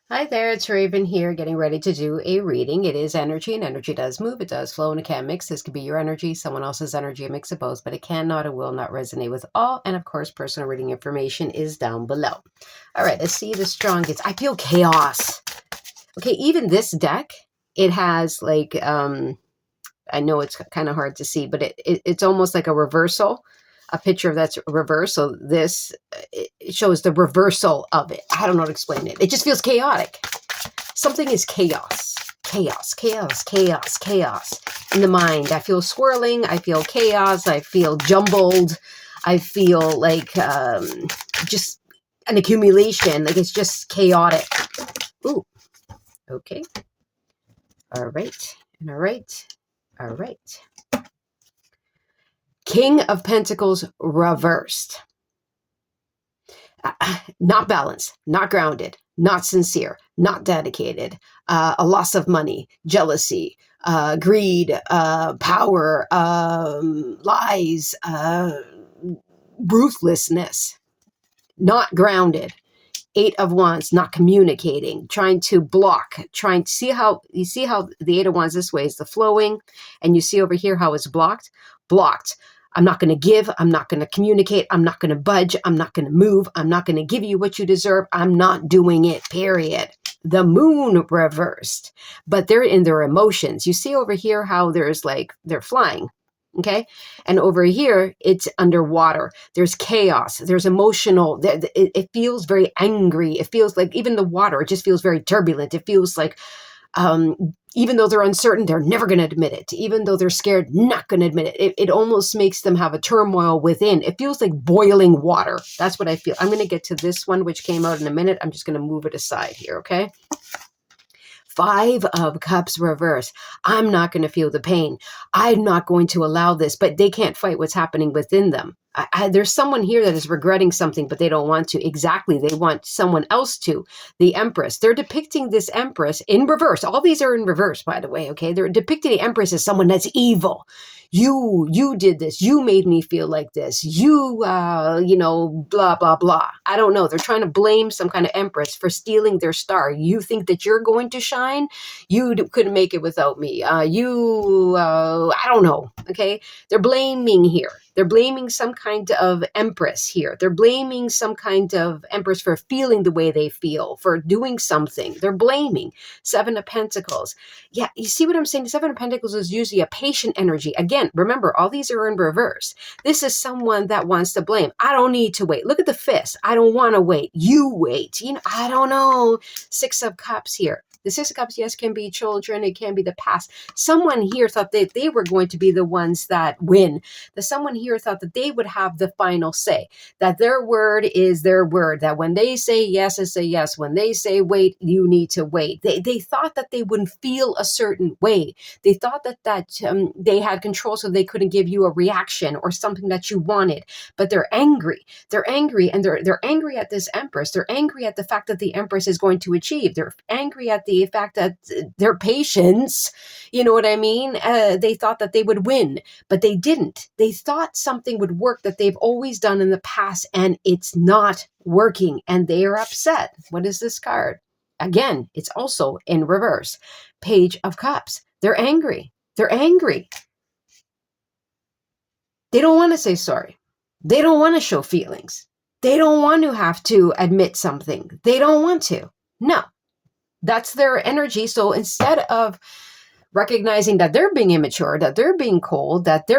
Hi there, it's Raven here, getting ready to do a reading. It is energy, and energy does move, it does flow, and it can mix. This could be your energy, someone else's energy, a mix of both, but it cannot and will not resonate with all. And of course, personal reading information is down below. All right, let's see the strongest. I feel chaos. Okay, even this deck, it has like, I know it's kind of hard to see, but it's almost like a reversal, a picture that's reversed. So this, it shows the reversal of it. I don't know how to explain it. It just feels chaotic. Something is chaos, chaos, chaos, chaos, chaos in the mind. I feel swirling. I feel chaos. I feel jumbled. I feel like just an accumulation. Like it's just chaotic. Ooh, okay. All right. And all right. All right. King of Pentacles reversed. Not balanced, not grounded, not sincere, not dedicated, a loss of money, jealousy, greed, power, lies, ruthlessness, not grounded. Eight of Wands, not communicating, trying to block, trying to see how the Eight of Wands this way is the flowing, and you see over here how it's blocked. I'm not going to give. I'm not going to communicate. I'm not going to budge. I'm not going to move. I'm not going to give you what you deserve. I'm not doing it, period. The Moon reversed, but they're in their emotions. You see over here how there's like, they're flying. Okay. And over here, it's underwater. There's chaos. There's emotional. It feels very angry. It feels like even the water, it just feels very turbulent. It feels like, even though they're uncertain, they're never going to admit it. Even though they're scared, not going to admit it. It almost makes them have a turmoil within. It feels like boiling water. That's what I feel. I'm going to get to this one, which came out in a minute. I'm just going to move it aside here. Okay. Five of Cups reverse. I'm not going to feel the pain. I'm not going to allow this, but they can't fight what's happening within them. There's someone here that is regretting something, but they don't want to. Exactly. They want someone else to. The Empress. They're depicting this Empress in reverse. All these are in reverse, by the way. Okay. They're depicting the Empress as someone that's evil. You did this. You made me feel like this. Blah, blah, blah. I don't know. They're trying to blame some kind of Empress for stealing their star. You think that you're going to shine? You couldn't make it without me. I don't know. Okay. They're blaming here. They're blaming some kind of Empress here. They're blaming some kind of Empress for feeling the way they feel, for doing something. They're blaming. Seven of Pentacles. Yeah, you see what I'm saying? The Seven of Pentacles is usually a patient energy. Again, remember, all these are in reverse. This is someone that wants to blame. I don't need to wait. Look at the fist. I don't want to wait. You wait. I don't know. Six of Cups here. The Six of Cups, yes, can be children. It can be the past. Someone here thought that they were going to be the ones that win. That someone here thought that they would have the final say. That their word is their word. That when they say yes, it's a yes. When they say wait, you need to wait. They thought that they wouldn't feel a certain way. They thought that they had control, so they couldn't give you a reaction or something that you wanted. But they're angry. They're angry, and they're angry at this Empress. They're angry at the fact that the Empress is going to achieve. They're angry at the fact that their patience, you know what I mean? They thought that they would win, but they didn't. They thought something would work that they've always done in the past, and it's not working, and they are upset. What is this card? Again, it's also in reverse. Page of Cups. They're angry. They're angry. They don't want to say sorry. They don't want to show feelings. They don't want to have to admit something. They don't want to. No. That's their energy. So instead of recognizing that they're being immature, that they're being cold, that they're